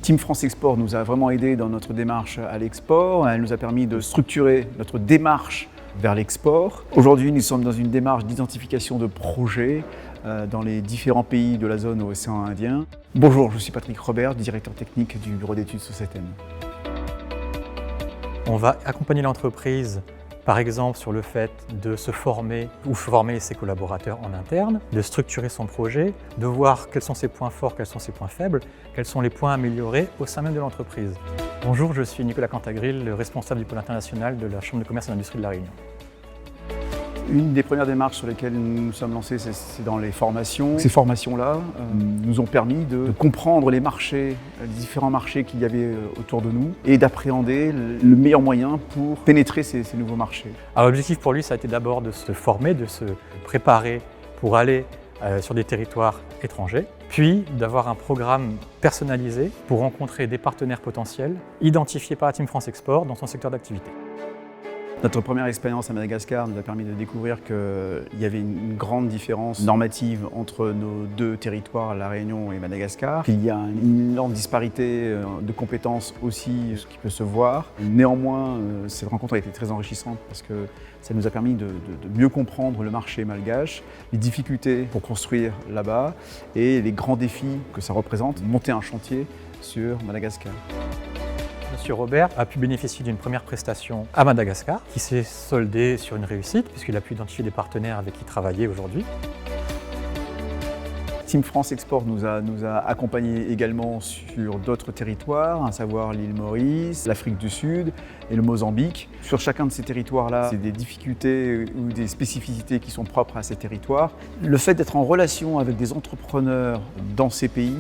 Team France Export nous a vraiment aidé dans notre démarche à l'export. Elle nous a permis de structurer notre démarche vers l'export. Aujourd'hui, nous sommes dans une démarche d'identification de projets dans les différents pays de la zone océan Indien. Bonjour, je suis Patrick Robert, directeur technique du bureau d'études SOCETEM. On va accompagner l'entreprise, par exemple, sur le fait de se former ou former ses collaborateurs en interne, de structurer son projet, de voir quels sont ses points forts, quels sont ses points faibles, quels sont les points à améliorer au sein même de l'entreprise. Bonjour, je suis Nicolas Cantagril, le responsable du pôle international de la Chambre de commerce et d'industrie de La Réunion. Une des premières démarches sur lesquelles nous nous sommes lancés, c'est dans les formations. Ces formations-là nous ont permis de comprendre les marchés, les différents marchés qu'il y avait autour de nous et d'appréhender le meilleur moyen pour pénétrer ces nouveaux marchés. Alors, l'objectif pour lui, ça a été d'abord de se former, de se préparer pour aller sur des territoires étrangers, puis d'avoir un programme personnalisé pour rencontrer des partenaires potentiels identifiés par la Team France Export dans son secteur d'activité. Notre première expérience à Madagascar nous a permis de découvrir qu'il y avait une grande différence normative entre nos deux territoires, La Réunion et Madagascar. Il y a une énorme disparité de compétences aussi, ce qui peut se voir. Néanmoins, cette rencontre a été très enrichissante parce que ça nous a permis de mieux comprendre le marché malgache, les difficultés pour construire là-bas et les grands défis que ça représente, monter un chantier sur Madagascar. Monsieur Robert a pu bénéficier d'une première prestation à Madagascar qui s'est soldée sur une réussite puisqu'il a pu identifier des partenaires avec qui travailler aujourd'hui. Team France Export nous a accompagnés également sur d'autres territoires, à savoir l'île Maurice, l'Afrique du Sud et le Mozambique. Sur chacun de ces territoires-là, c'est des difficultés ou des spécificités qui sont propres à ces territoires. Le fait d'être en relation avec des entrepreneurs dans ces pays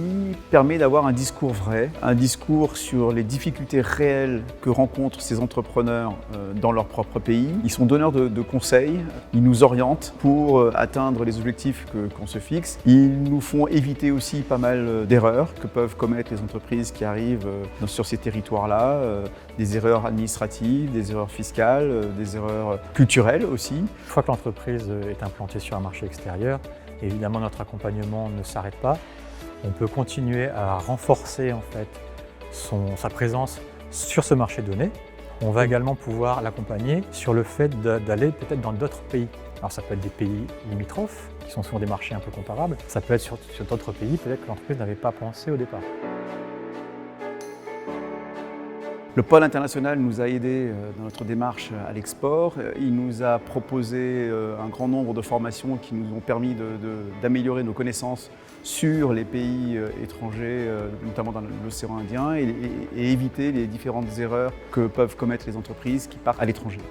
permet d'avoir un discours vrai, un discours sur les difficultés réelles que rencontrent ces entrepreneurs dans leur propre pays. Ils sont donneurs de conseils, ils nous orientent pour atteindre les objectifs qu'on se fixe. Ils nous font éviter aussi pas mal d'erreurs que peuvent commettre les entreprises qui arrivent sur ces territoires-là, des erreurs administratives, des erreurs fiscales, des erreurs culturelles aussi. Une fois que l'entreprise est implantée sur un marché extérieur, évidemment notre accompagnement ne s'arrête pas. On peut continuer à renforcer en fait sa présence sur ce marché donné. On va également pouvoir l'accompagner sur le fait d'aller peut-être dans d'autres pays. Alors ça peut être des pays limitrophes, qui sont souvent des marchés un peu comparables. Ça peut être sur d'autres pays, peut-être que l'entreprise n'avait pas pensé au départ. Le pôle international nous a aidés dans notre démarche à l'export. Il nous a proposé un grand nombre de formations qui nous ont permis d'améliorer nos connaissances sur les pays étrangers, notamment dans l'océan Indien, et éviter les différentes erreurs que peuvent commettre les entreprises qui partent à l'étranger.